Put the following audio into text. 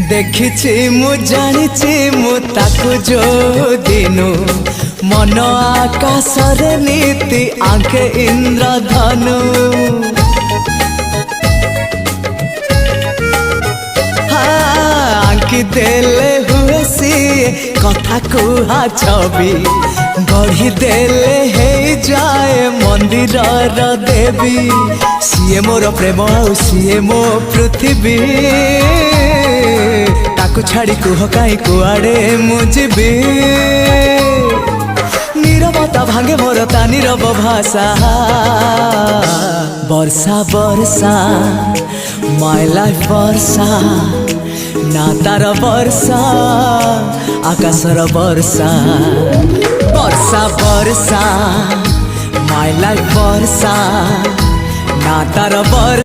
देखिछि मु जानिछि मु ताकु जो दिनु मन आकाश रे नीति आंखे इंद्रधनु आंकी देले हुए सी कथा कुहा छवि गढ़ी देले हे जाए मंदिर देवी सीए मोर प्रेम आउ सीए मो पृथ्वी ताकू छाड़ी कुह कहीं कुआड़े मुझी नीरवता भांगे मोर ता नीरव भाषा वर्षा वर्षा माय लाइफ वर्षा ना तार वर्षा आकाशर वर्षा वर्षा वर्षा माय लाइफ वर्षा ना तार वर्षा।